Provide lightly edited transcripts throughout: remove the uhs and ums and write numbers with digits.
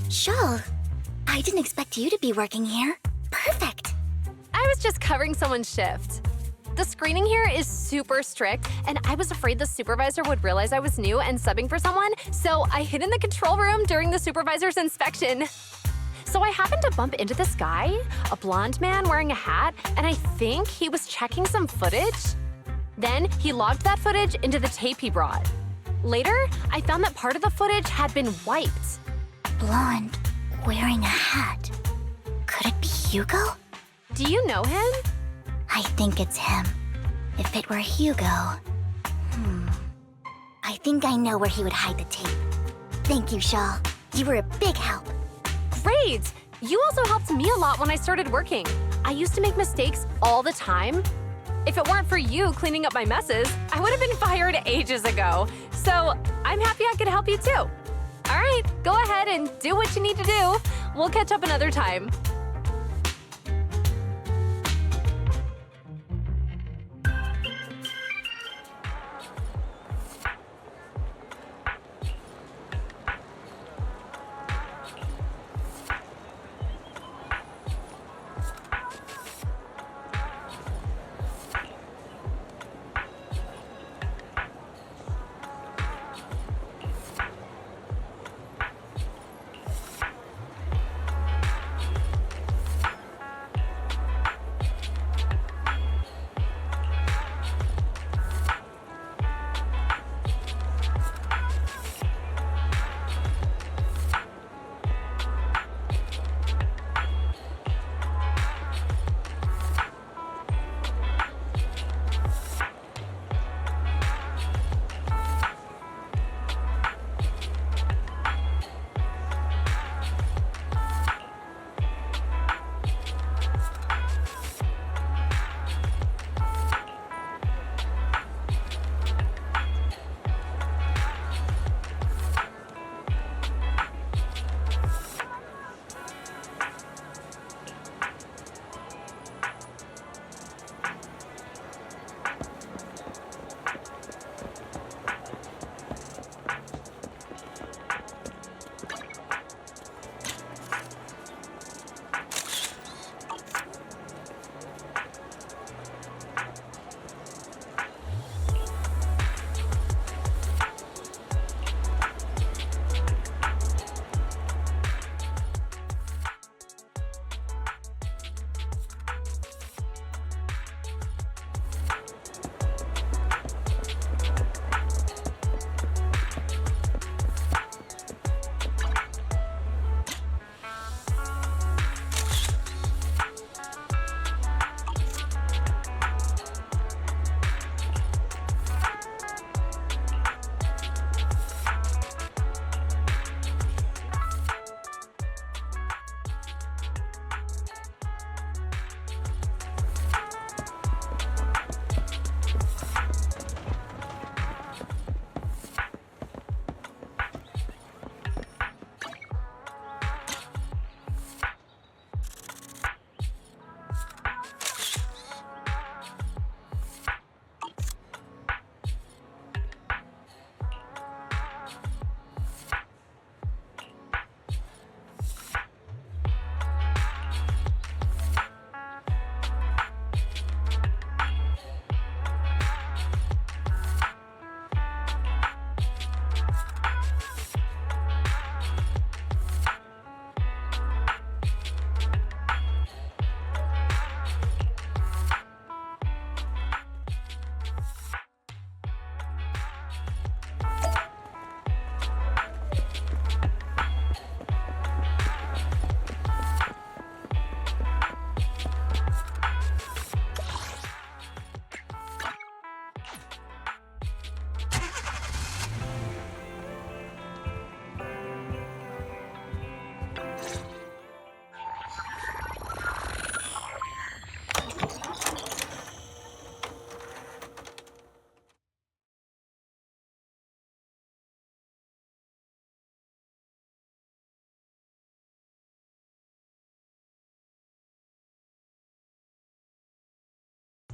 Shawl, I didn't expect you to be working here. Perfect. I was just covering someone's shift. The screening here is super strict, and I was afraid the supervisor would realize I was new and subbing for someone, so I hid in the control room during the supervisor's inspection. So I happened to bump into this guy, a blonde man wearing a hat, and I think he was checking some footage. Then he logged that footage into the tape he brought. Later, I found that part of the footage had been wiped. Blonde, wearing a hat. Could it be Hugo? Do you know him? I think it's him. If it were Hugo... I think I know where he would hide the tape. Thank you, Shawl. You were a big help. Great! You also helped me a lot when I started working. I used to make mistakes all the time. If it weren't for you cleaning up my messes, I would have been fired ages ago. So I'm happy I could help you too. All right, go ahead and do what you need to do. We'll catch up another time.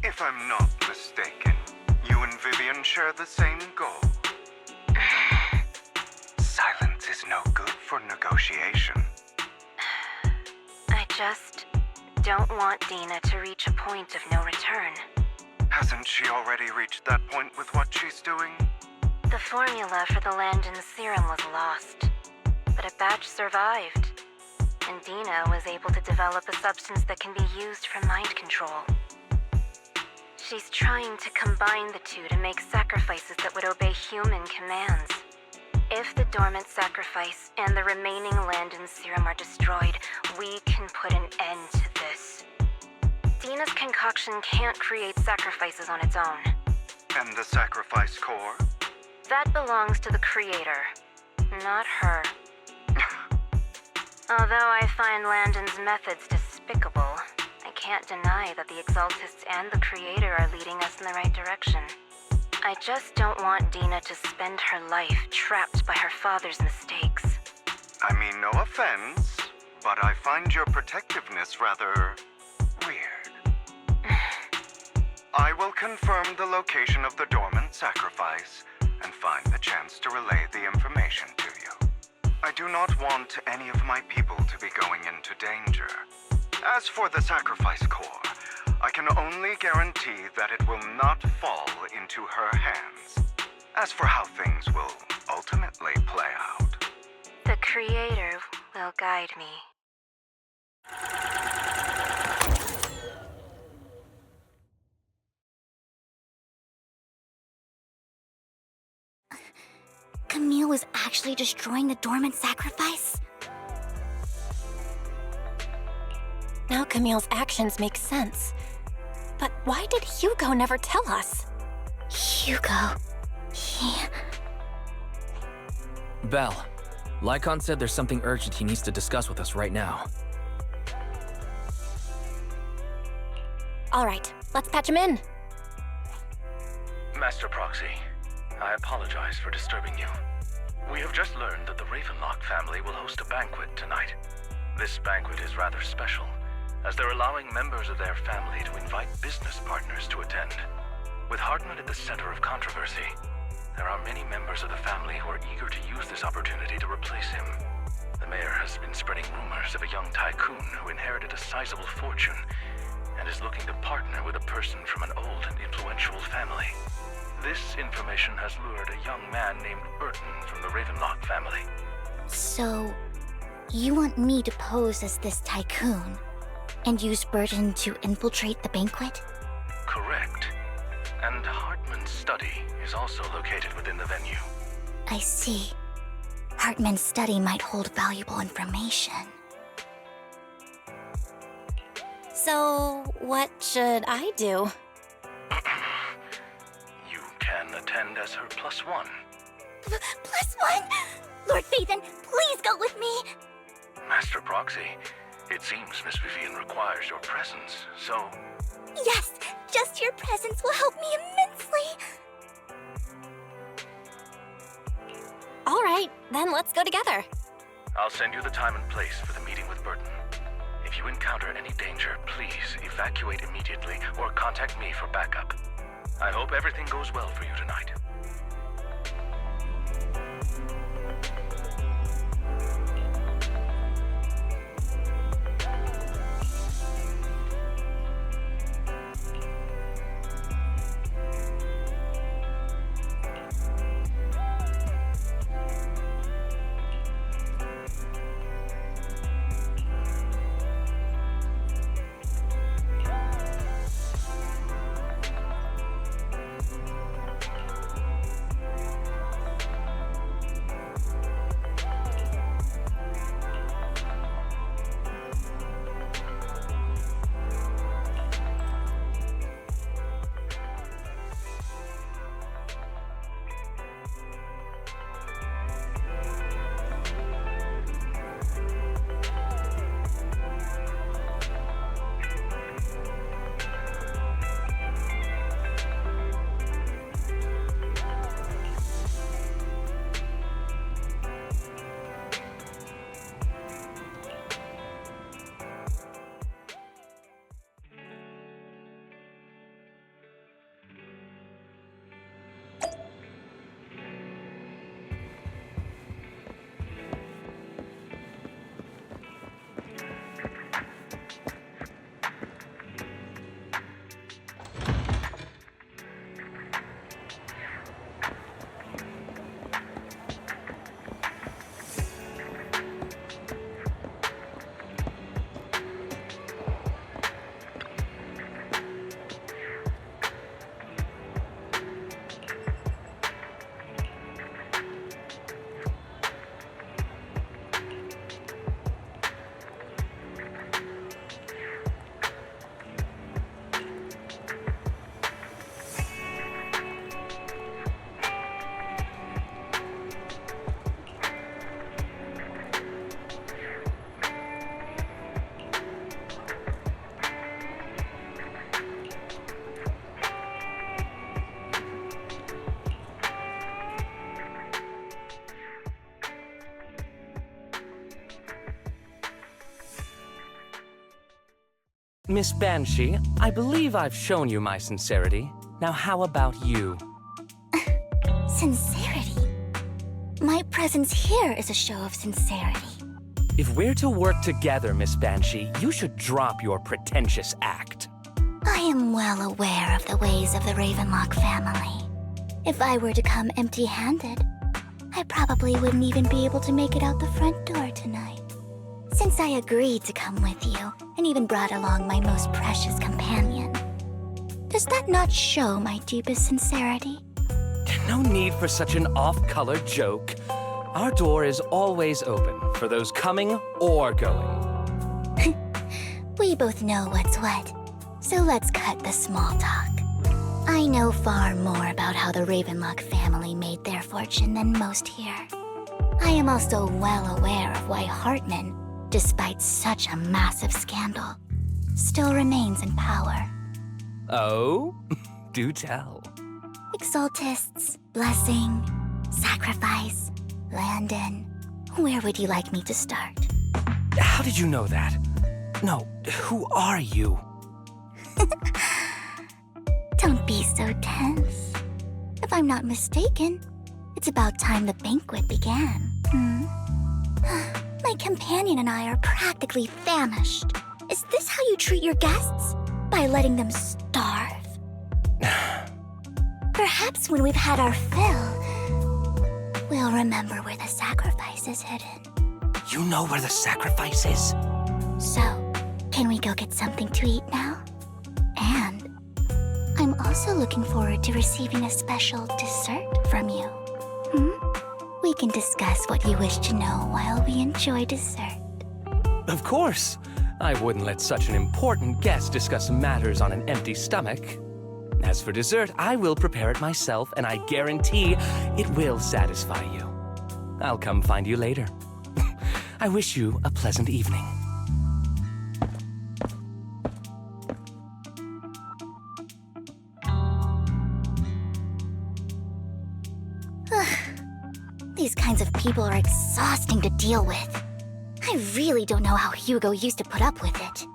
If I'm not mistaken, you and Vivian share the same goal. Silence is She's no good for negotiation. I just don't want Dina to reach a point of no return. Hasn't she already reached that point with what she's doing? The formula for the Landon serum was lost, but a batch survived, and Dina was able to develop a substance that can be used for mind control. She's trying to combine the two to make sacrifices that would obey human commands. If the dormant sacrifice and the remaining Landon serum are destroyed, we can put an end to this. Dina's concoction can't create sacrifices on its own. And the sacrifice core? That belongs to the creator, not her. Although I find Landon's methods despicable, I can't deny that the Exaltists and the creator are leading us in the right direction. I just don't want Dina to spend her life trapped by her father's mistakes. I mean, no offense, but I find your protectiveness rather weird. I will confirm the location of the dormant sacrifice and find the chance to relay the information to you. I do not want any of my people to be going into danger. As for the sacrifice core, I can only guarantee that it will not fall into her hands. As for how things will ultimately play out, The creator will guide me. Camille was actually destroying the dormant sacrifice? Now Camille's actions make sense. But why did Hugo never tell us? Hugo... he... Belle, Lycon said there's something urgent he needs to discuss with us right now. All right, let's patch him in. Master Proxy, I apologize for disturbing you. We have just learned that the Ravenlock family will host a banquet tonight. This banquet is rather special, as they're allowing members of their family to invite business partners to attend. With Hartman at the center of controversy, there are many members of the family who are eager to use this opportunity to replace him. The mayor has been spreading rumors of a young tycoon who inherited a sizable fortune and is looking to partner with a person from an old and influential family. This information has lured a young man named Burton from the Ravenlock family. So... you want me to pose as this tycoon, and use Burton to infiltrate the banquet? Correct. And Hartman's study is also located within the venue. I see. Hartman's study might hold valuable information. So, what should I do? You can attend as her +1. +1? Lord Phaethon, please go with me! Master Proxy, it seems Miss Vivian requires your presence, so... Yes, just your presence will help me immensely! All right, then let's go together. I'll send you the time and place for the meeting with Burton. If you encounter any danger, please evacuate immediately or contact me for backup. I hope everything goes well for you tonight. Miss Banshee, I believe I've shown you my sincerity. Now how about you? Sincerity? My presence here is a show of sincerity. If we're to work together, Miss Banshee, you should drop your pretentious act. I am well aware of the ways of the Ravenlock family. If I were to come empty-handed, I probably wouldn't even be able to make it out the front door tonight. Since I agreed to come with you, and even brought along my most precious companion, does that not show my deepest sincerity? No need for such an off-color joke. Our door is always open for those coming or going. We both know what's what, so let's cut the small talk. I know far more about how the Ravenlock family made their fortune than most here. I am also well aware of why Hartman, despite such a massive scandal, still remains in power. Oh? Do tell. Exaltists, blessing, sacrifice, Landon. Where would you like me to start? How did you know that? No, who are you? Don't be so tense. If I'm not mistaken, it's about time the banquet began. My companion and I are practically famished. Is this how you treat your guests? By letting them starve? Perhaps when we've had our fill, we'll remember where the sacrifice is hidden. You know where the sacrifice is? So, can we go get something to eat now? And I'm also looking forward to receiving a special dessert from you. We can discuss what you wish to know while we enjoy dessert. Of course. I wouldn't let such an important guest discuss matters on an empty stomach. As for dessert, I will prepare it myself, and I guarantee it will satisfy you. I'll come find you later. I wish you a pleasant evening. These kinds of people are exhausting to deal with. I really don't know how Hugo used to put up with it.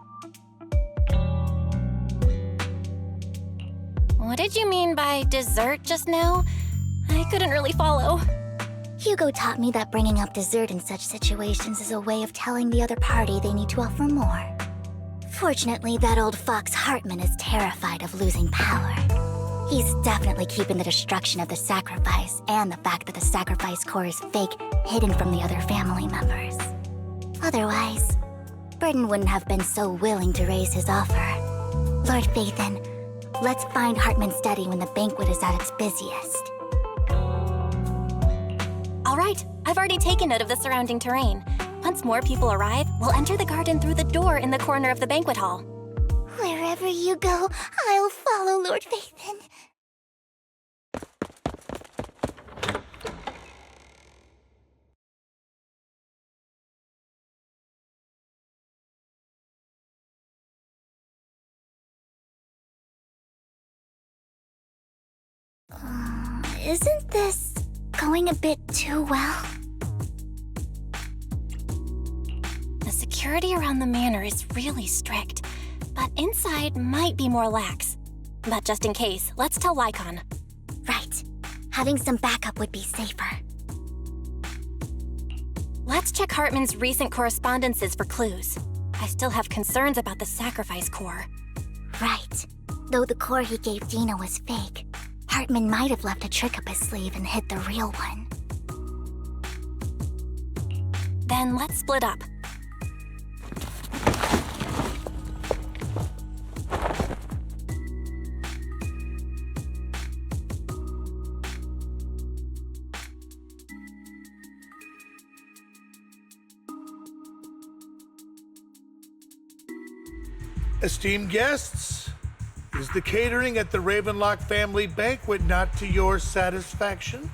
What did you mean by dessert just now? I couldn't really follow. Hugo taught me that bringing up dessert in such situations is a way of telling the other party they need to offer more. Fortunately, that old fox Hartman is terrified of losing power. He's definitely keeping the destruction of the sacrifice and the fact that the sacrifice core is fake hidden from the other family members. Otherwise, Burden wouldn't have been so willing to raise his offer. Lord Phaethon, let's find Hartman's study when the banquet is at its busiest. All right, I've already taken note of the surrounding terrain. Once more people arrive, we'll enter the garden through the door in the corner of the banquet hall. Wherever you go, I'll follow, Lord Phaethon. Isn't this going a bit too well? The security around the manor is really strict, but inside might be more lax. But just in case, let's tell Lycon. Right. Having some backup would be safer. Let's check Hartman's recent correspondences for clues. I still have concerns about the sacrifice core. Right. Though the core he gave Dina was fake, Hartman might have left a trick up his sleeve and hid the real one. Then let's split up. Esteemed guests, is the catering at the Ravenlock family banquet not to your satisfaction?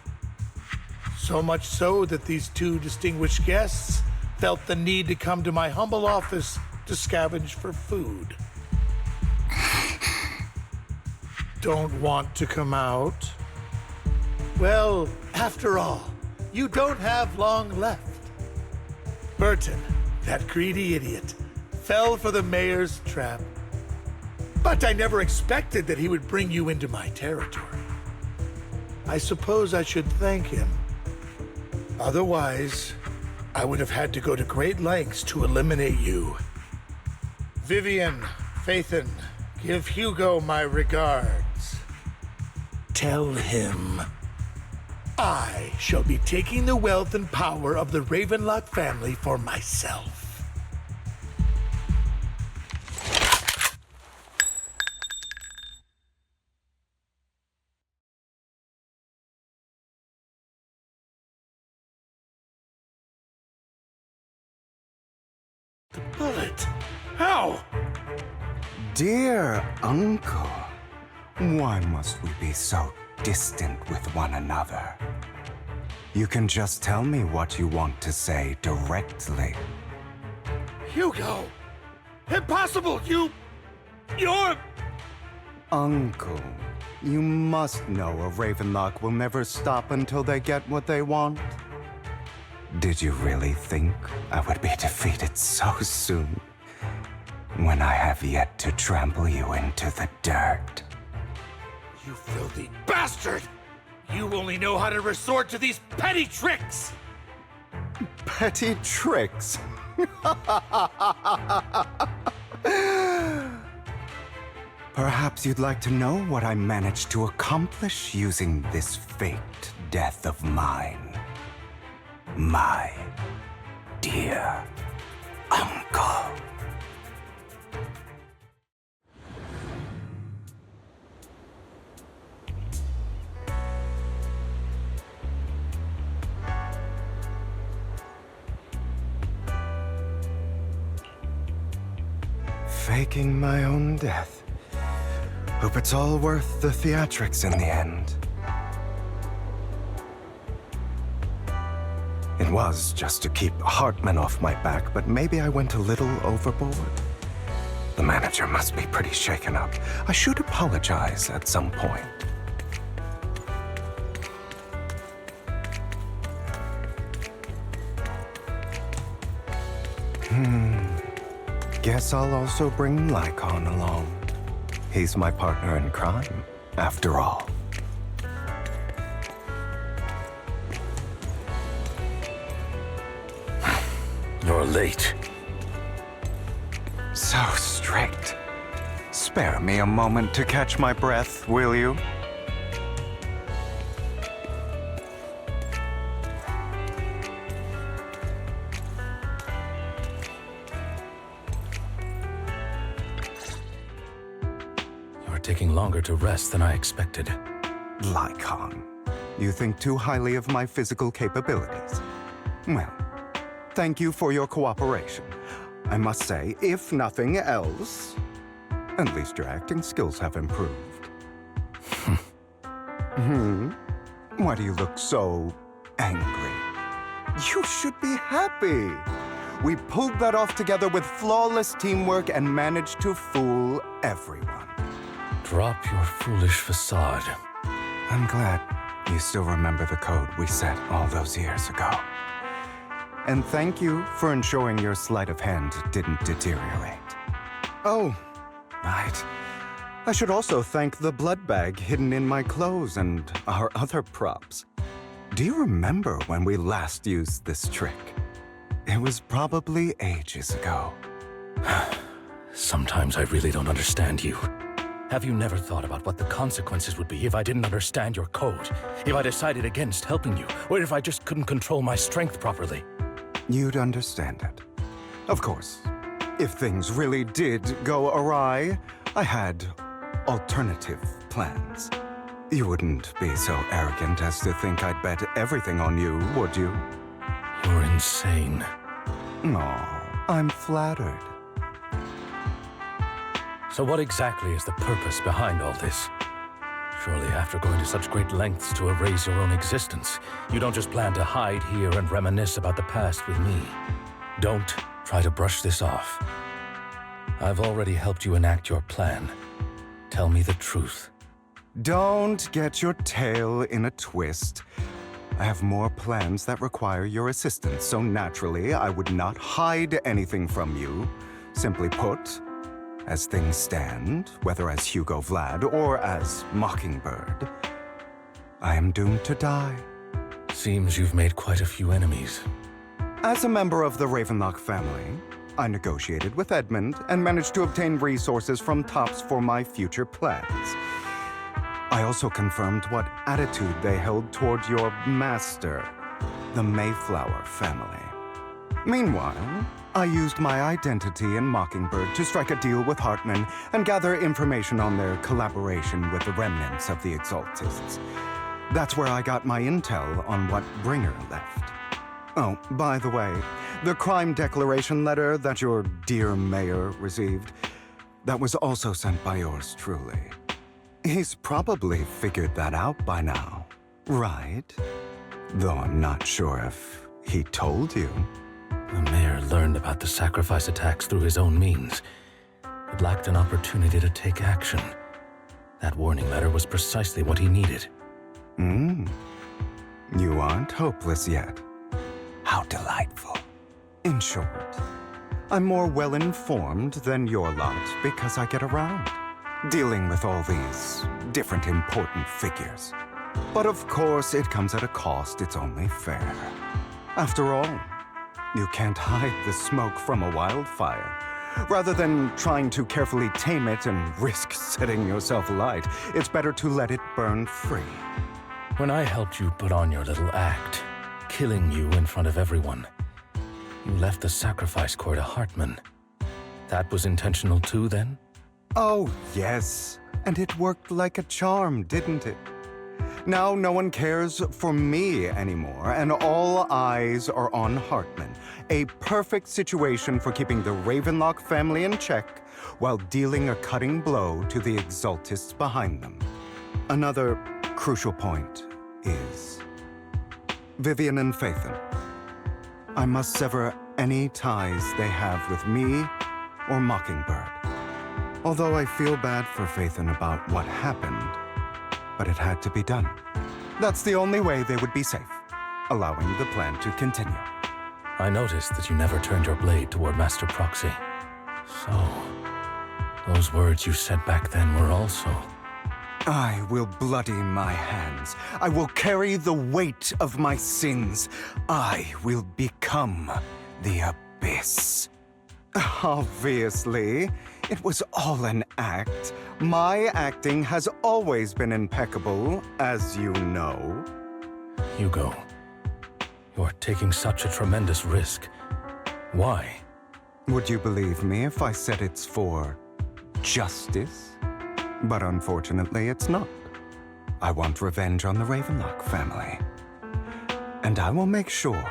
So much so that these two distinguished guests felt the need to come to my humble office to scavenge for food. Don't want to come out? Well, after all, you don't have long left. Burton, that greedy idiot, fell for the mayor's trap But I never expected that he would bring you into my territory. I suppose I should thank him. Otherwise, I would have had to go to great lengths to eliminate you. Vivian, Phaethon, give Hugo my regards. Tell him I shall be taking the wealth and power of the Ravenlock family for myself. The bullet? How? Dear Uncle, why must we be so distant with one another? You can just tell me what you want to say directly. Hugo! Impossible! You're... Uncle, you must know a Ravenlock will never stop until they get what they want. Did you really think I would be defeated so soon, when I have yet to trample you into the dirt? You filthy bastard! You only know how to resort to these petty tricks! Petty tricks? Perhaps you'd like to know what I managed to accomplish using this faked death of mine. My dear Uncle. Faking my own death. Hope it's all worth the theatrics in the end. It was just to keep Hartman off my back, but maybe I went a little overboard. The manager must be pretty shaken up. I should apologize at some point. Guess I'll also bring Lycon along. He's my partner in crime, after all. You're late. So strict. Spare me a moment to catch my breath, will you? You're taking longer to rest than I expected. Lycon, you think too highly of my physical capabilities. Well, thank you for your cooperation. I must say, if nothing else, at least your acting skills have improved. Why do you look so angry? You should be happy. We pulled that off together with flawless teamwork and managed to fool everyone. Drop your foolish facade. I'm glad you still remember the code we set all those years ago. And thank you for ensuring your sleight of hand didn't deteriorate. Oh, right. I should also thank the blood bag hidden in my clothes and our other props. Do you remember when we last used this trick? It was probably ages ago. Sometimes I really don't understand you. Have you never thought about what the consequences would be if I didn't understand your code? If I decided against helping you? Or if I just couldn't control my strength properly? You'd understand it. Of course, if things really did go awry, I had alternative plans. You wouldn't be so arrogant as to think I'd bet everything on you, would you? You're insane. Aw, I'm flattered. So what exactly is the purpose behind all this? Surely after going to such great lengths to erase your own existence, you don't just plan to hide here and reminisce about the past with me. Don't try to brush this off. I've already helped you enact your plan. Tell me the truth. Don't get your tail in a twist. I have more plans that require your assistance, so naturally I would not hide anything from you. Simply put, As things stand, whether as Hugo Vlad or as Mockingbird, I am doomed to die. Seems you've made quite a few enemies. As a member of the Ravenlock family, I negotiated with Edmund and managed to obtain resources from Tops for my future plans. I also confirmed what attitude they held toward your master, the Mayflower family. Meanwhile, I used my identity in Mockingbird to strike a deal with Hartman and gather information on their collaboration with the remnants of the Exaltists. That's where I got my intel on what Bringer left. Oh, by the way, the crime declaration letter that your dear mayor received, that was also sent by yours truly. He's probably figured that out by now, right? Though I'm not sure if he told you. The mayor learned about the sacrifice attacks through his own means, but lacked an opportunity to take action. That warning letter was precisely what he needed. You aren't hopeless yet. How delightful. In short, I'm more well-informed than your lot because I get around, dealing with all these different important figures. But of course, it comes at a cost, it's only fair. After all, you can't hide the smoke from a wildfire. Rather than trying to carefully tame it and risk setting yourself alight, it's better to let it burn free. When I helped you put on your little act, killing you in front of everyone, you left the sacrifice core to Hartman. That was intentional too, then? Oh, yes. And it worked like a charm, didn't it? Now no one cares for me anymore, and all eyes are on Hartman. A perfect situation for keeping the Ravenlock family in check while dealing a cutting blow to the Exaltists behind them. Another crucial point is Vivian and Phaethon. I must sever any ties they have with me or Mockingbird. Although I feel bad for Phaethon about what happened, but it had to be done. That's the only way they would be safe, allowing the plan to continue. I noticed that you never turned your blade toward Master Proxy. So, those words you said back then were also... I will bloody my hands. I will carry the weight of my sins. I will become the Abyss. Obviously, it was all an act. My acting has always been impeccable, as you know. Hugo, you're taking such a tremendous risk. Why? Would you believe me if I said it's for justice? But unfortunately, it's not. I want revenge on the Ravenlock family. And I will make sure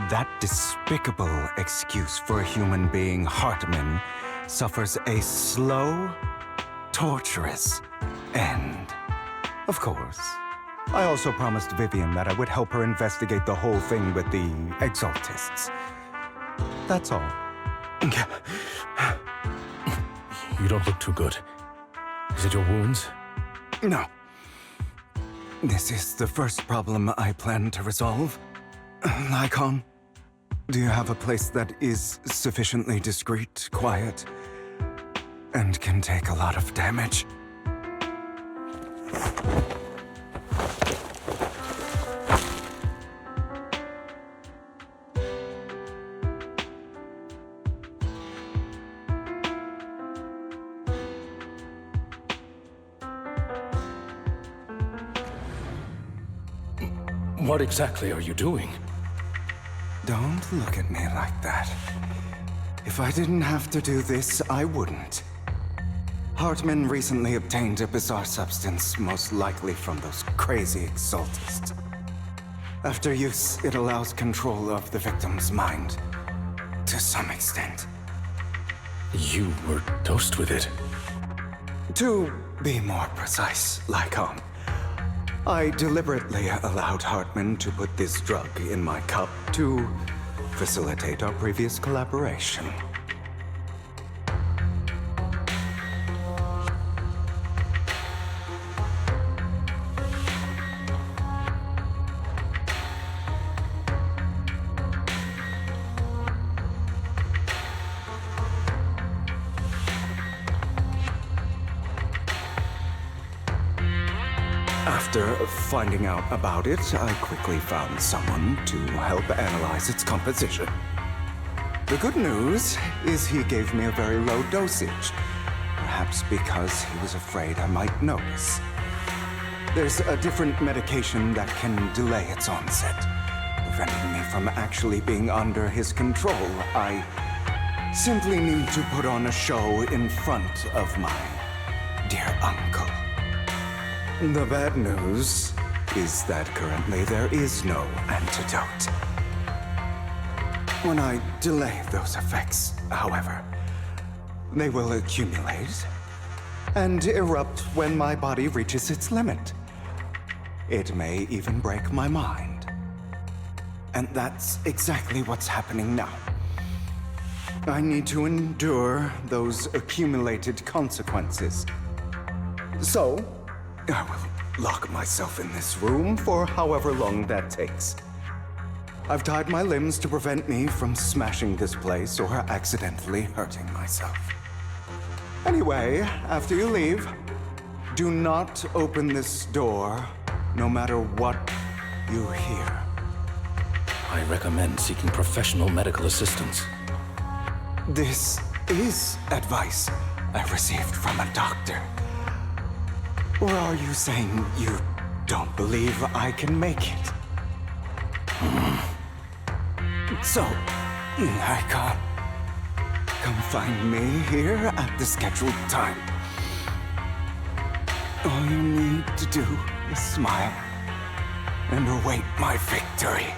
that despicable excuse for a human being, Hartman, suffers a slow, torturous end. Of course, I also promised Vivian that I would help her investigate the whole thing with the Exaltists. That's all. You don't look too good. Is it your wounds? No. This is the first problem I plan to resolve. Lycon, do you have a place that is sufficiently discreet, quiet, and can take a lot of damage? What exactly are you doing? Don't look at me like that. If I didn't have to do this, I wouldn't. Hartman recently obtained a bizarre substance, most likely from those crazy Exaltists. After use, it allows control of the victim's mind, to some extent. You were dosed with it. To be more precise, Lycon, I deliberately allowed Hartman to put this drug in my cup to facilitate our previous collaboration. After finding out about it, I quickly found someone to help analyze its composition. The good news is he gave me a very low dosage, perhaps because he was afraid I might notice. There's a different medication that can delay its onset, preventing me from actually being under his control. I simply need to put on a show in front of my dear uncle. The bad news is that currently there is no antidote. When I delay those effects, however, they will accumulate and erupt when my body reaches its limit. It may even break my mind. And that's exactly what's happening now. I need to endure those accumulated consequences. So, I will lock myself in this room for however long that takes. I've tied my limbs to prevent me from smashing this place or accidentally hurting myself. Anyway, after you leave, do not open this door, no matter what you hear. I recommend seeking professional medical assistance. This is advice I received from a doctor. Or are you saying you don't believe I can make it? So, I can't. Come find me here at the scheduled time. All you need to do is smile and await my victory.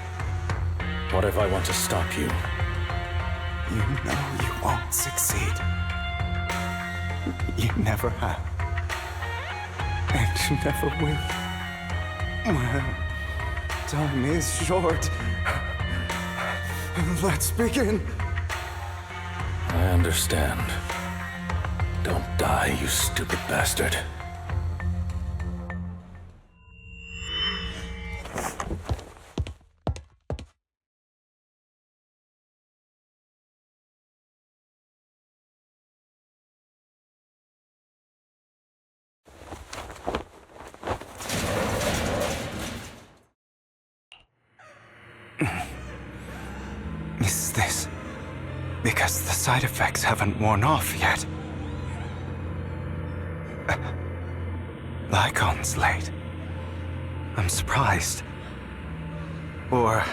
What if I want to stop you? You know you won't succeed. You never have. And you never will. Well, time is short. Let's begin. I understand. Don't die, you stupid bastard. Is this because the side effects haven't worn off yet? Lycon's late. I'm surprised. Or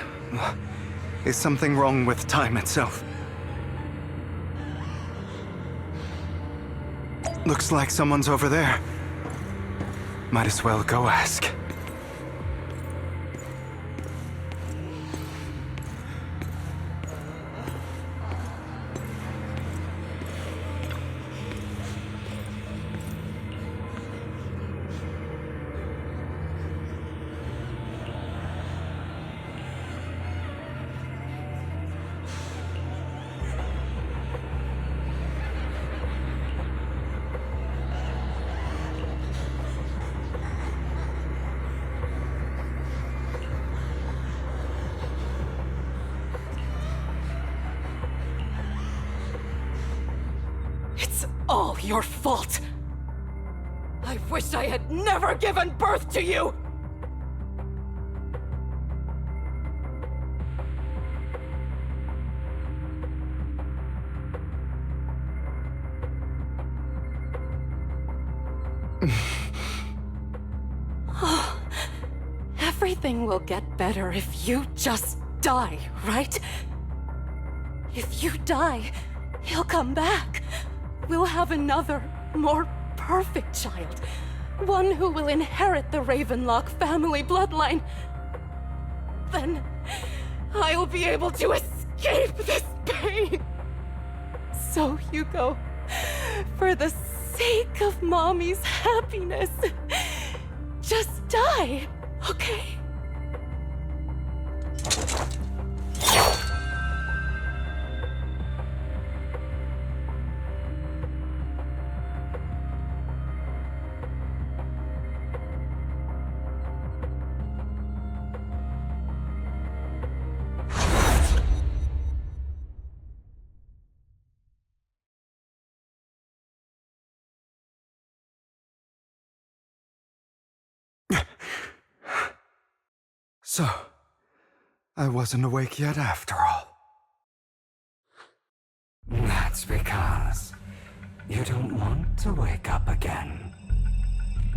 is something wrong with time itself? Looks like someone's over there. Might as well go ask. All your fault! I wish I had never given birth to you! Oh, everything will get better if you just die, right? If you die, he'll come back. We'll have another, more perfect child. One who will inherit the Ravenlock family bloodline. Then I'll be able to escape this pain. So, Hugo, for the sake of Mommy's happiness, just die, okay? So, I wasn't awake yet after all. That's because you don't want to wake up again.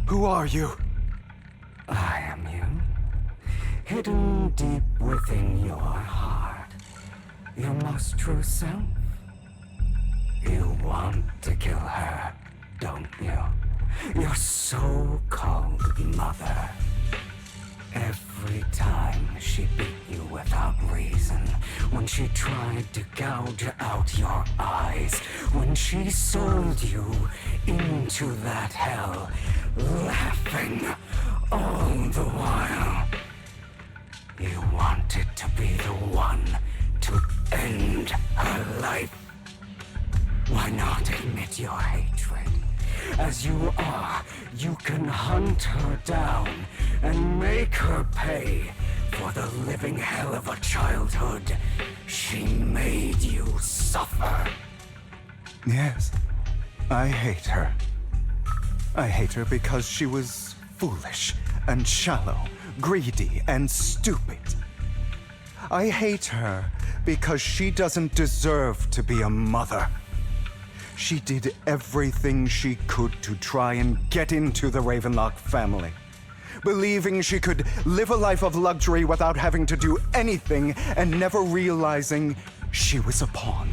Who are you? I am you. Hidden deep within your heart. Your most true self. You want to kill her, don't you? Your so-called mother. Every time she beat you without reason, when she tried to gouge out your eyes, when she sold you into that hell, laughing all the while. You wanted to be the one to end her life. Why not admit your hatred? As you are, you can hunt her down and make her pay for the living hell of a childhood she made you suffer. Yes, I hate her. I hate her because she was foolish and shallow, greedy and stupid. I hate her because she doesn't deserve to be a mother. She did everything she could to try and get into the Ravenlock family, believing she could live a life of luxury without having to do anything and never realizing she was a pawn,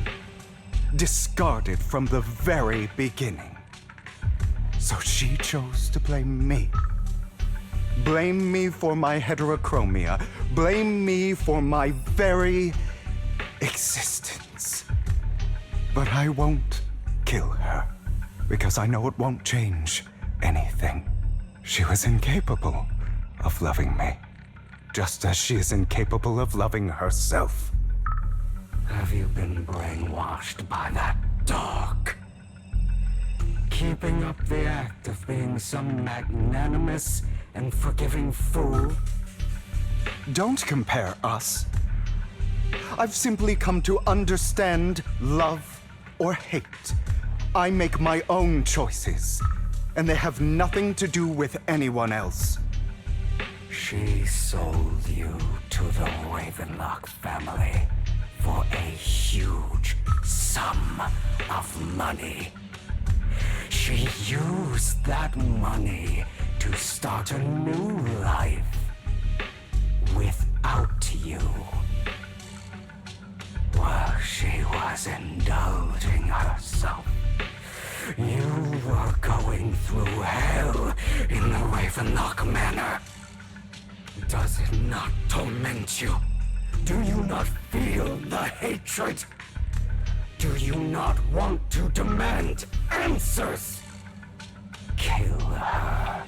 discarded from the very beginning. So she chose to blame me. Blame me for my heterochromia. Blame me for my very existence. But I won't kill her, because I know it won't change anything. She was incapable of loving me, just as she is incapable of loving herself. Have you been brainwashed by that dog? Keeping up the act of being some magnanimous and forgiving fool? Don't compare us. I've simply come to understand love or hate. I make my own choices, and they have nothing to do with anyone else. She sold you to the Ravenlock family for a huge sum of money. She used that money to start a new life without you. While she was indulging herself, you were going through hell in the Ravenlock Manor. Does it not torment you? Do you not feel the hatred? Do you not want to demand answers? Kill her.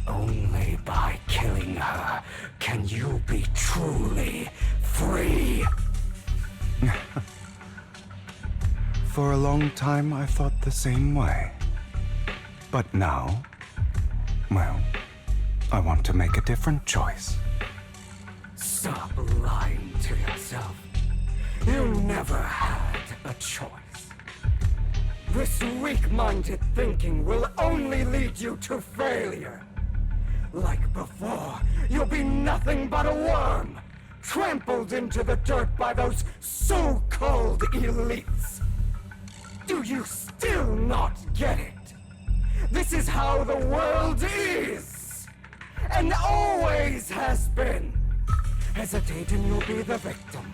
Only by killing her can you be truly free. For a long time, I thought the same way. But now, well, I want to make a different choice. Stop lying to yourself. You never had a choice. This weak-minded thinking will only lead you to failure. Like before, you'll be nothing but a worm, trampled into the dirt by those so-called elites. Do you still not get it? This is how the world is, and always has been. Hesitate and you'll be the victim.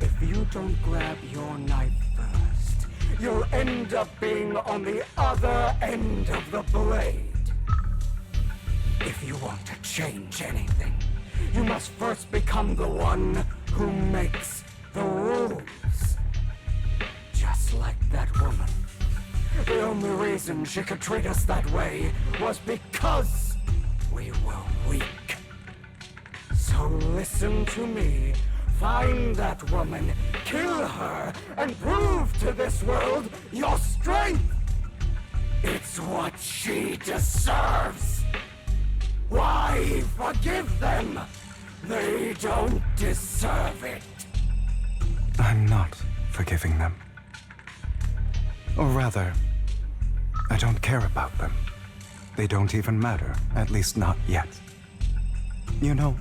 If you don't grab your knife first, you'll end up being on the other end of the blade. If you want to change anything, you must first become the one who makes the rules. Just like that woman. The only reason she could treat us that way was because we were weak. So listen to me. Find that woman, kill her, and prove to this world your strength. It's what she deserves. Why forgive them? They don't deserve it. I'm not forgiving them. Or rather, I don't care about them. They don't even matter, at least not yet. You know,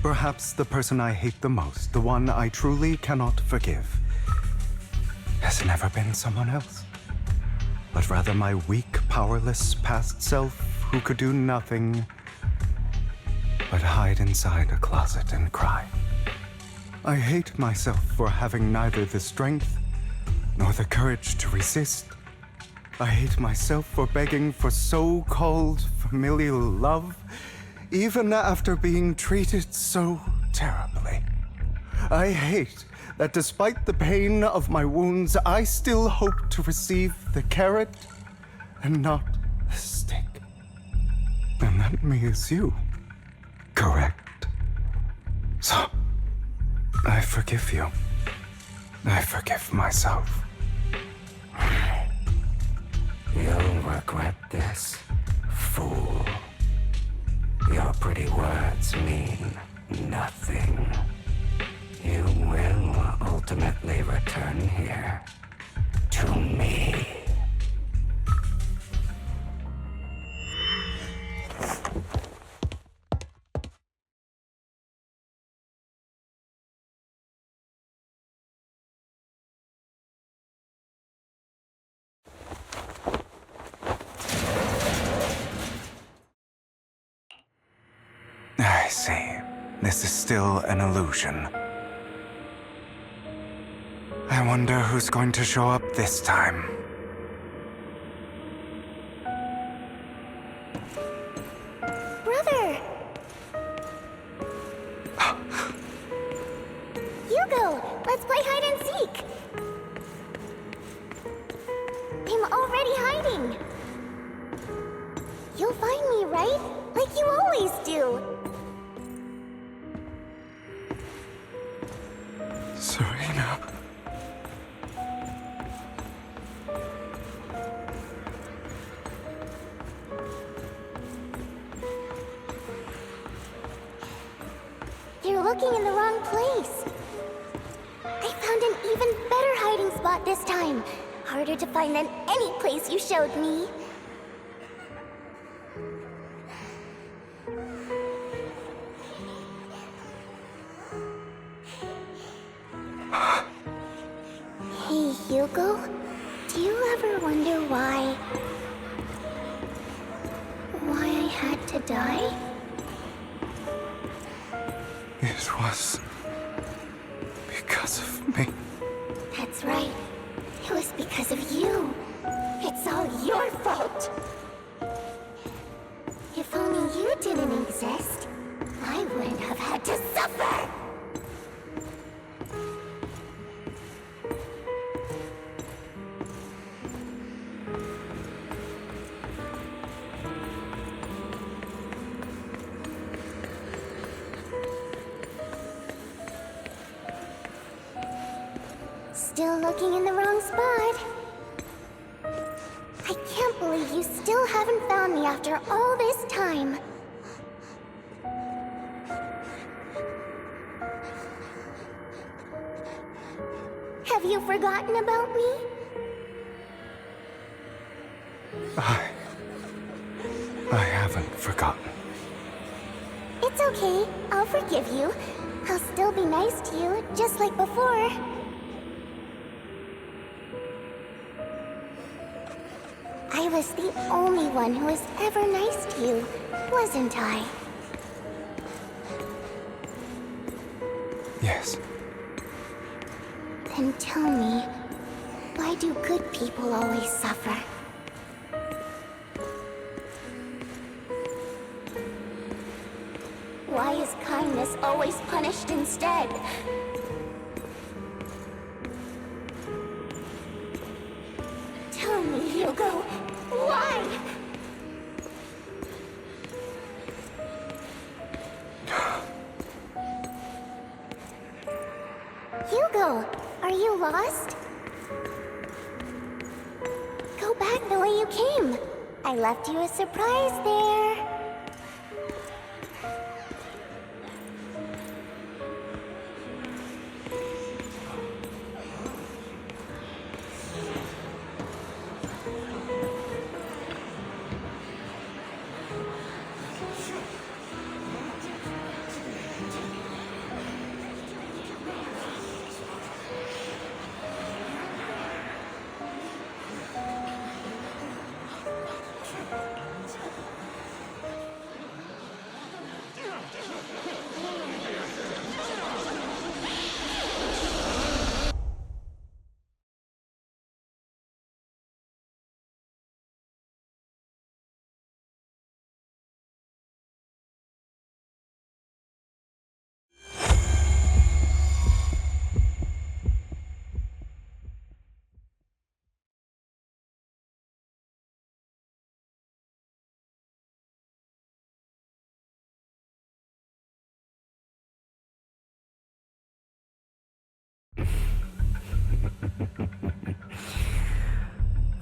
Perhaps the person I hate the most, the one I truly cannot forgive, has never been someone else, but rather my weak, powerless past self who could do nothing but hide inside a closet and cry. I hate myself for having neither the strength nor the courage to resist. I hate myself for begging for so-called familial love, even after being treated so terribly. I hate that despite the pain of my wounds, I still hope to receive the carrot and not the stick. And that me is you, correct? So, I forgive you. I forgive myself. You'll regret this, fool. Your pretty words mean nothing. You will ultimately return here to me. I see. This is still an illusion. I wonder who's going to show up this time. Brother! Hugo, let's play hide and seek! I'm already hiding! You'll find me, right? Like you always do! Serena. You're looking in the wrong place. I found an even better hiding spot this time. Harder to find than any place you showed me. Hey, Hugo, do you ever wonder why I had to die? It was because of me. That's right. It was because of you. It's all your fault. If only you didn't exist, I wouldn't have had to suffer. Still looking in the wrong spot. I can't believe you still haven't found me after all this time. Have you forgotten about me? I haven't forgotten. It's okay. I'll forgive you. I'll still be nice to you, just like before. I was the only one who was ever nice to you, wasn't I? Yes. Then tell me, why do good people always suffer? Why is kindness always punished instead? Tell me, Hugo, why? Hugo, are you lost? Go back the way you came. I left you a surprise there.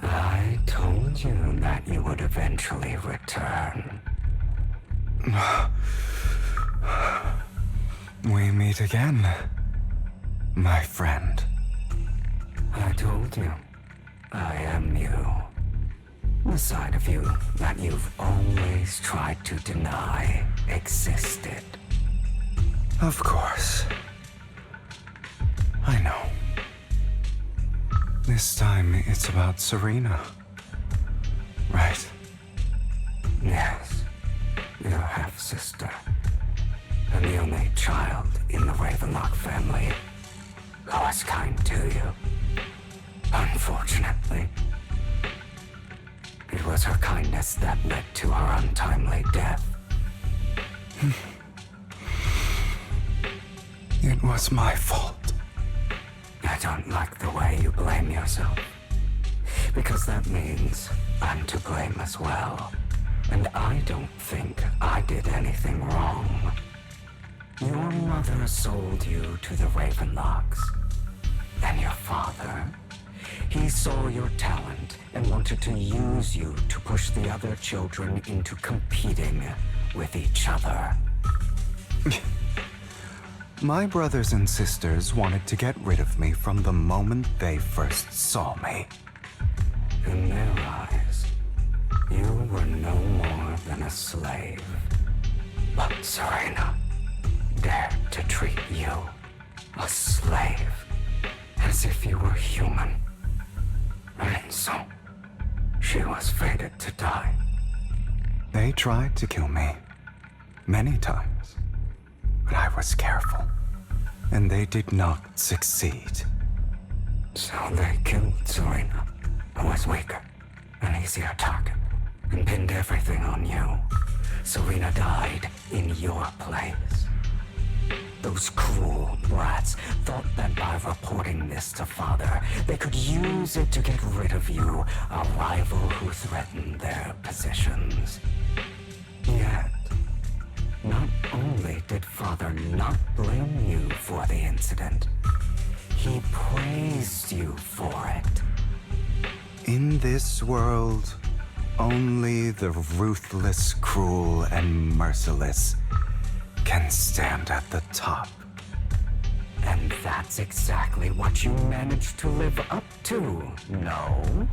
I told you that you would eventually return. We meet again, my friend. I told you, I am you. The side of you that you've always tried to deny existed. Of course. I know. This time it's about Serena. Right? Yes, your half-sister. And the only child in the Ravenlock family who was kind to you. Unfortunately, it was her kindness that led to her untimely death. It was my fault. I don't like the way you blame yourself. Because that means I'm to blame as well. And I don't think I did anything wrong. Your mother sold you to the Ravenlocks. And your father, he saw your talent and wanted to use you to push the other children into competing with each other. My brothers and sisters wanted to get rid of me from the moment they first saw me. In their eyes, you were no more than a slave. But Serena dared to treat you, a slave, as if you were human. And so, she was fated to die. They tried to kill me many times, but I was careful, and they did not succeed. So they killed Serena, who was weaker, an easier target, and pinned everything on you. Serena died in your place. Those cruel brats thought that by reporting this to Father, they could use it to get rid of you, a rival who threatened their positions. Yet, not only did Father not blame you for the incident, he praised you for it. In this world, only the ruthless, cruel, and merciless can stand at the top. And that's exactly what you managed to live up to, no?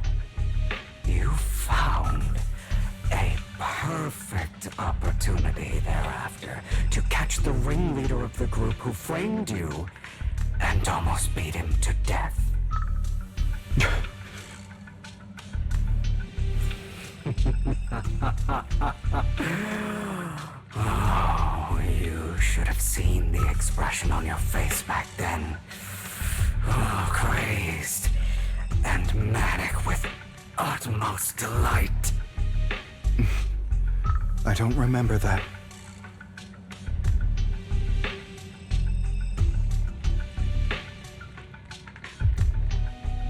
You found a perfect opportunity thereafter to catch the ringleader of the group who framed you and almost beat him to death. Oh, you should have seen the expression on your face back then. Oh, crazed and manic with utmost delight. I don't remember that.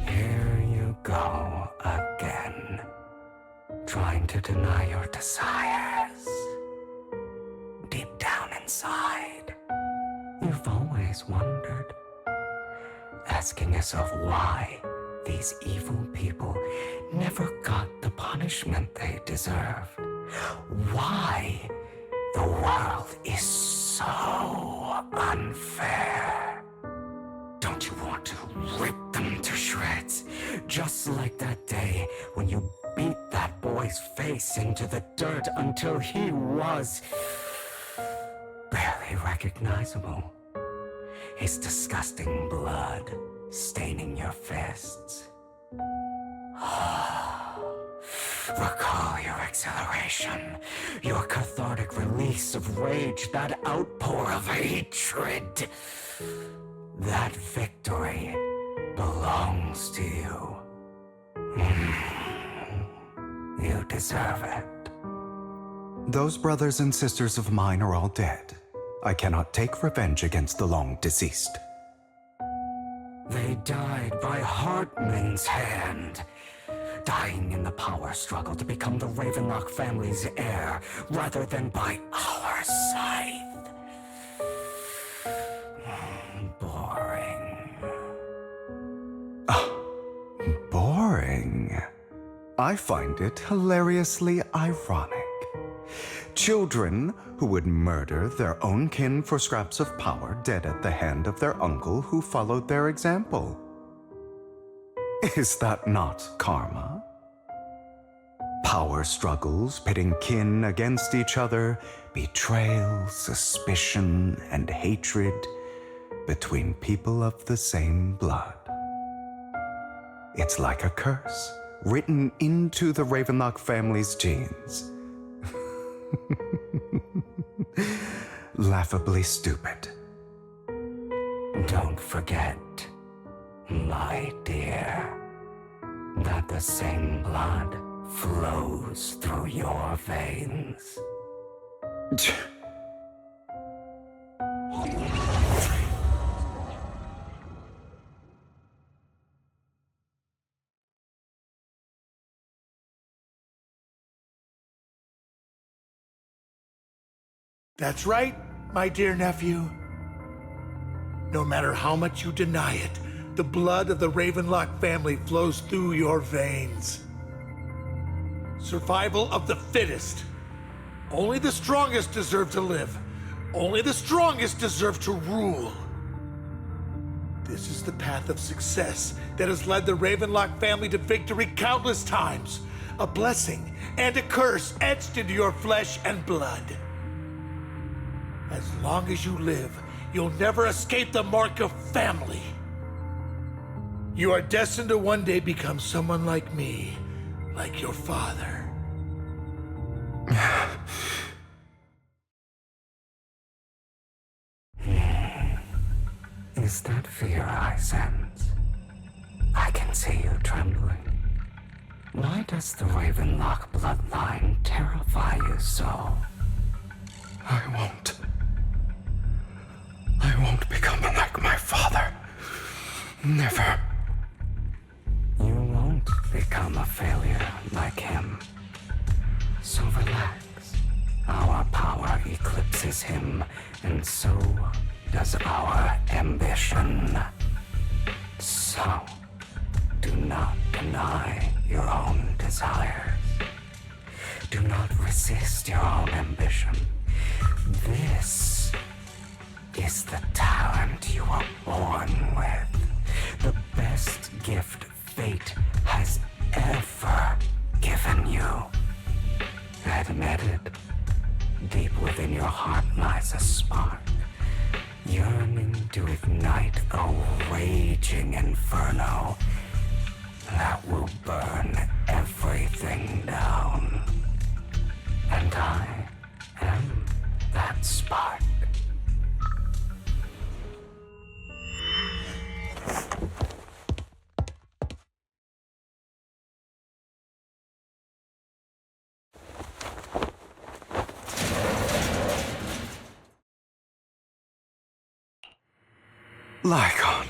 Here you go again, trying to deny your desires. Deep down inside, you've always wondered, asking yourself why these evil people never got the punishment they deserved. Why the world is so unfair. Don't you want to rip them to shreds? Just like that day when you beat that boy's face into the dirt until he was barely recognizable. His disgusting blood staining your fists. Recall your exhilaration, your cathartic release of rage, that outpour of hatred. That victory belongs to you. You deserve it. Those brothers and sisters of mine are all dead. I cannot take revenge against the long deceased. They died by Hartman's hand, dying in the power struggle to become the Ravenlock family's heir, rather than by our scythe. Boring. I find it hilariously ironic. Children who would murder their own kin for scraps of power dead at the hand of their uncle who followed their example. Is that not karma? Power struggles pitting kin against each other, betrayal, suspicion, and hatred between people of the same blood. It's like a curse written into the Ravenlock family's genes. Laughably stupid. Don't forget, my dear, that the same blood flows through your veins. That's right, my dear nephew. No matter how much you deny it, the blood of the Ravenlock family flows through your veins. Survival of the fittest. Only the strongest deserve to live. Only the strongest deserve to rule. This is the path of success that has led the Ravenlock family to victory countless times. A blessing and a curse etched into your flesh and blood. As long as you live, you'll never escape the mark of family. You are destined to one day become someone like me, like your father. Is that fear I sense? I can see you trembling. Why does the Ravenlock bloodline terrify you so? I won't become like my father. Never. You won't become a failure like him. So relax. Our power eclipses him, and so does our ambition. So, do not deny your own desires. Do not resist your own ambition. This is the talent you were born with. The best gift fate has ever given you. Admit it. Deep within your heart lies a spark, yearning to ignite a raging inferno that will burn everything down. And I am that spark. Lygon.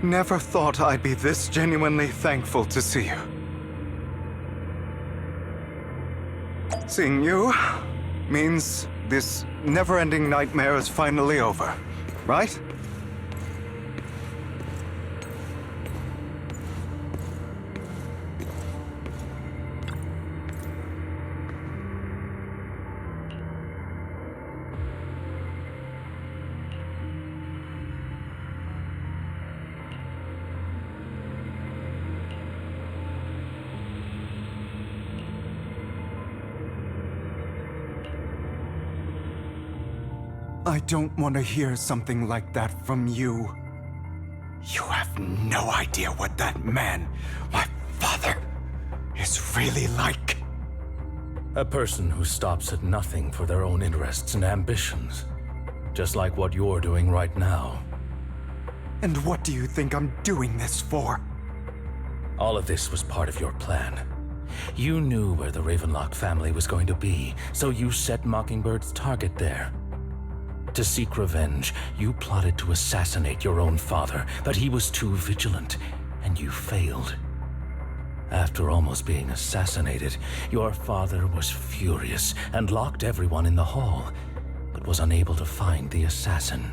Never thought I'd be this genuinely thankful to see you. Seeing you means this never-ending nightmare is finally over, right? I don't want to hear something like that from you. You have no idea what that man, my father, is really like. A person who stops at nothing for their own interests and ambitions. Just like what you're doing right now. And what do you think I'm doing this for? All of this was part of your plan. You knew where the Ravenlock family was going to be, so you set Mockingbird's target there. To seek revenge, you plotted to assassinate your own father, but he was too vigilant, and you failed. After almost being assassinated, your father was furious and locked everyone in the hall, but was unable to find the assassin.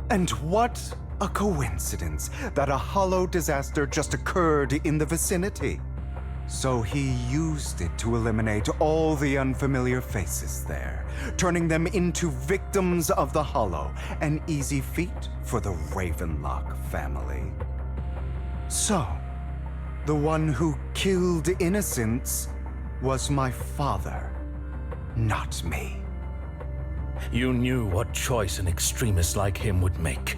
And what a coincidence that a hollow disaster just occurred in the vicinity. So he used it to eliminate all the unfamiliar faces there, turning them into victims of the hollow, an easy feat for the Ravenlock family. So, the one who killed innocents was my father, not me. You knew what choice an extremist like him would make,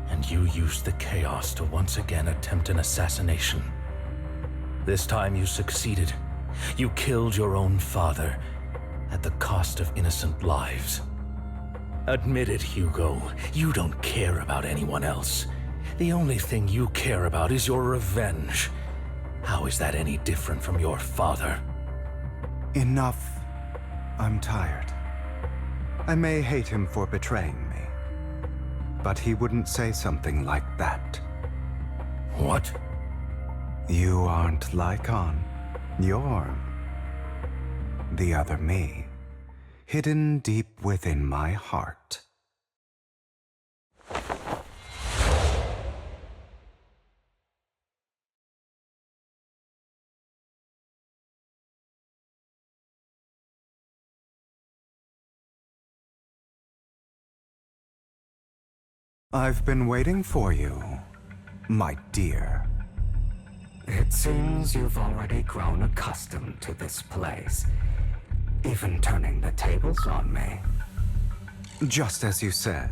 and you used the chaos to once again attempt an assassination. This time you succeeded. You killed your own father at the cost of innocent lives. Admit it, Hugo. You don't care about anyone else. The only thing you care about is your revenge. How is that any different from your father? Enough. I'm tired. I may hate him for betraying me, but he wouldn't say something like that. What? You aren't Lycon. You're the other me, hidden deep within my heart. I've been waiting for you, my dear. It seems you've already grown accustomed to this place, even turning the tables on me. Just as you said,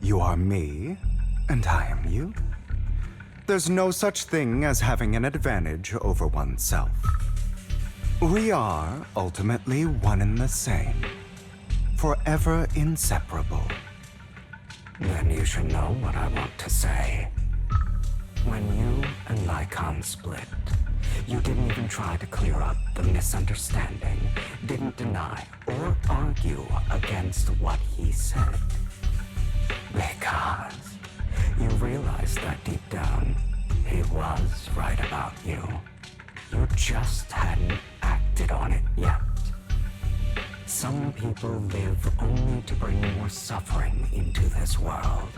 you are me, and I am you. There's no such thing as having an advantage over oneself. We are ultimately one and the same, forever inseparable. Then you should know what I want to say. When you and Lycon split, you didn't even try to clear up the misunderstanding, didn't deny or argue against what he said. Because you realized that deep down, he was right about you. You just hadn't acted on it yet. Some people live only to bring more suffering into this world.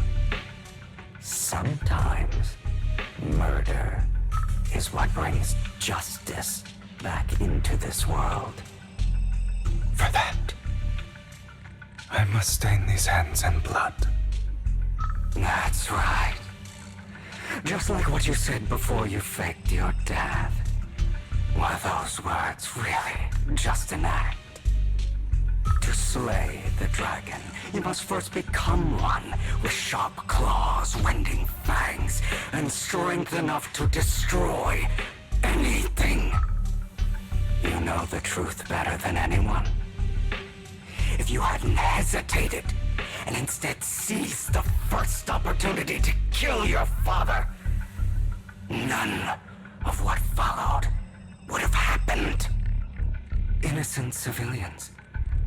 Sometimes, murder is what brings justice back into this world. For that, I must stain these hands in blood. That's right. Just like what you said before you faked your death. Were those words really just an act? To slay the dragon, you must first become one with sharp claws, winding fangs, and strength enough to destroy anything. You know the truth better than anyone. If you hadn't hesitated and instead seized the first opportunity to kill your father, none of what followed would have happened. Innocent civilians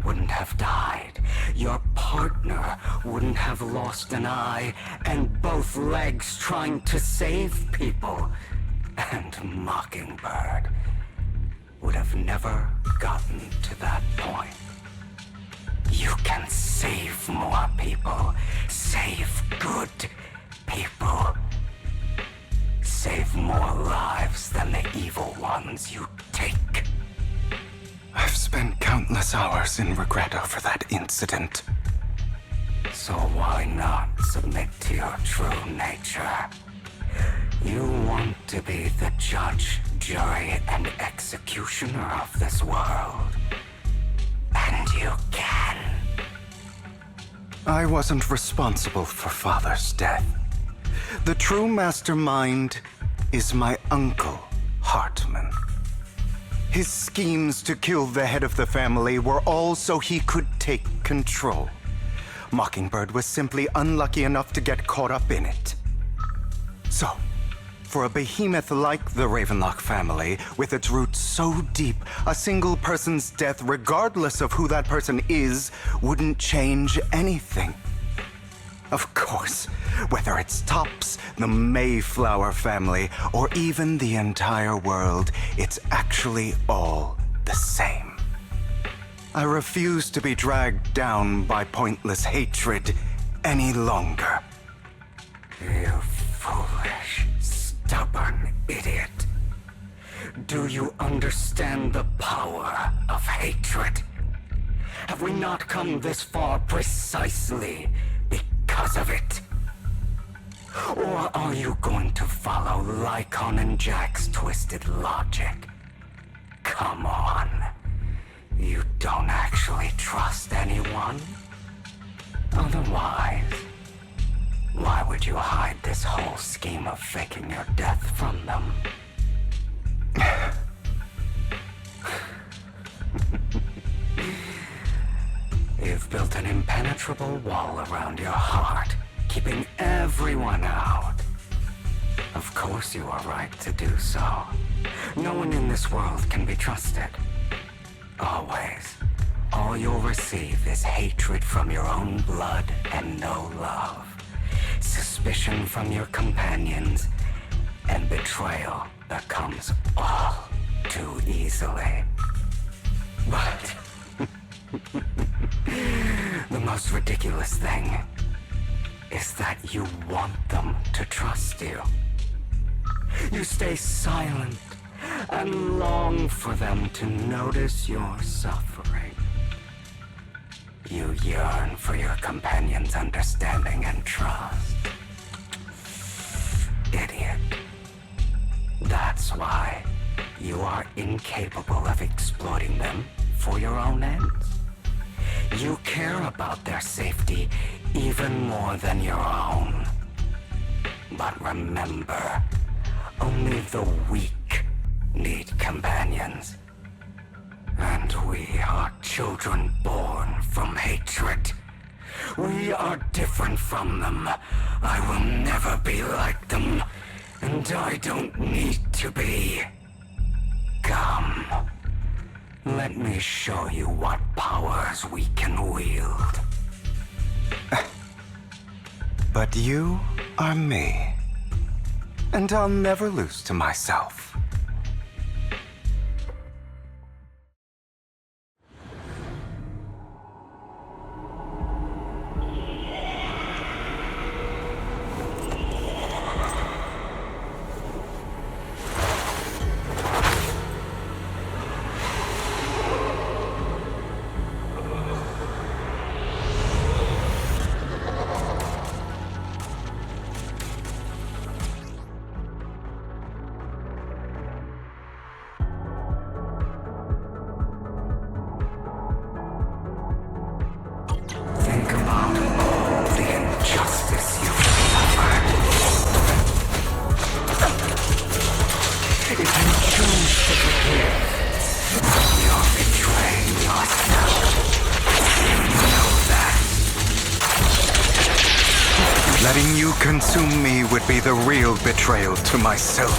wouldn't have died. Your partner wouldn't have lost an eye and both legs trying to save people. And Mockingbird would have never gotten to that point. You can save more people. Save good people. Save more lives than the evil ones you take. I've spent countless hours in regret over that incident. So why not submit to your true nature? You want to be the judge, jury, and executioner of this world. And you can. I wasn't responsible for Father's death. The true mastermind is my uncle, Hartman. His schemes to kill the head of the family were all so he could take control. Mockingbird was simply unlucky enough to get caught up in it. So, for a behemoth like the Ravenlock family, with its roots so deep, a single person's death, regardless of who that person is, wouldn't change anything. Of course, whether it's Tops, the Mayflower family, or even the entire world, it's actually all the same. I refuse to be dragged down by pointless hatred any longer. You foolish, stubborn idiot. Do you understand the power of hatred? Have we not come this far precisely because of it? Or are you going to follow Lycon and Jack's twisted logic? Come on. You don't actually trust anyone? Otherwise, why would you hide this whole scheme of faking your death from them? You've built an impenetrable wall around your heart, keeping everyone out. Of course you are right to do so. No one in this world can be trusted. Always. All you'll receive is hatred from your own blood and no love. Suspicion from your companions, and betrayal that comes all too easily. But the most ridiculous thing is that you want them to trust you. You stay silent and long for them to notice your suffering. You yearn for your companions' understanding and trust. Idiot. That's why you are incapable of exploiting them for your own ends. You care about their safety even more than your own. But remember, only the weak need companions. And we are children born from hatred. We are different from them. I will never be like them, and I don't need to be. Come. Let me show you what powers we can wield. But you are me, and I'll never lose to myself. Letting you consume me would be the real betrayal to myself.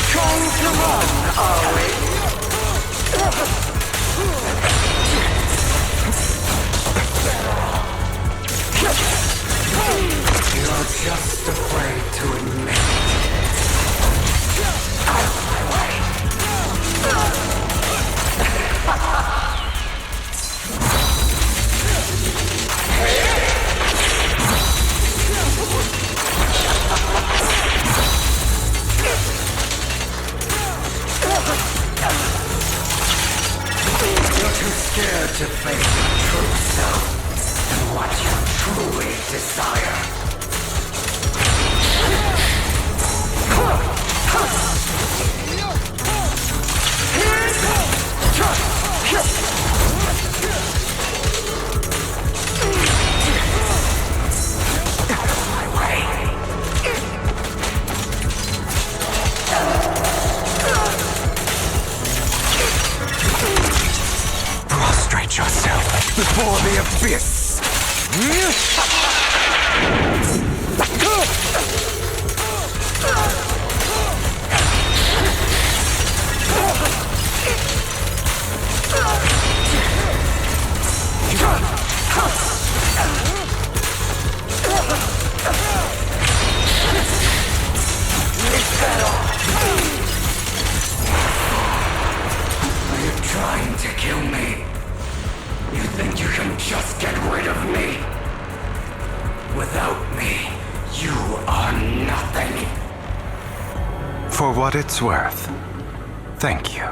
Trying to run, are we? You're just afraid to admit it. Out of my way. You're too scared to face your true self and what you truly desire. Prostrate yourself before the abyss. For what it's worth, thank you.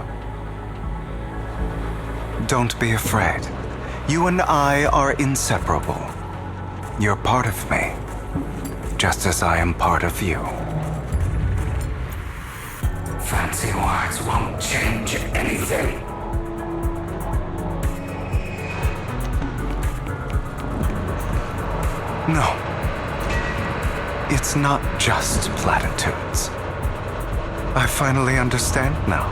Don't be afraid. You and I are inseparable. You're part of me, just as I am part of you. Fancy words won't change anything. No. It's not just platitudes. I finally understand now.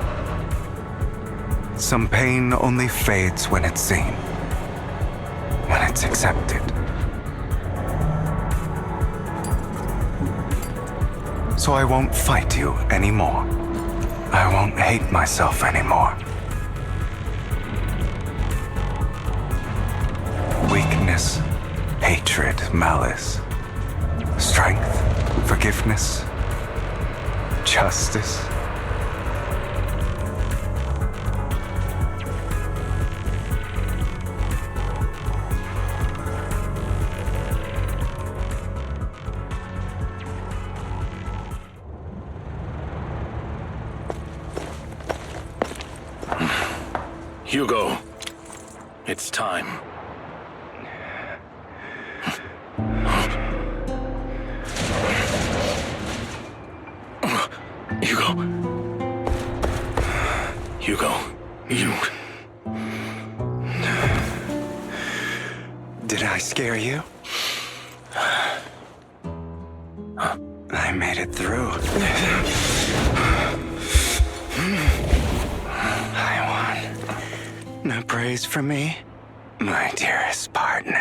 Some pain only fades when it's seen, when it's accepted. So I won't fight you anymore. I won't hate myself anymore. Weakness, hatred, malice, strength, forgiveness, justice. Hugo, it's time. Hugo, you... Did I scare you? I made it through. I won. No praise from me, my dearest partner.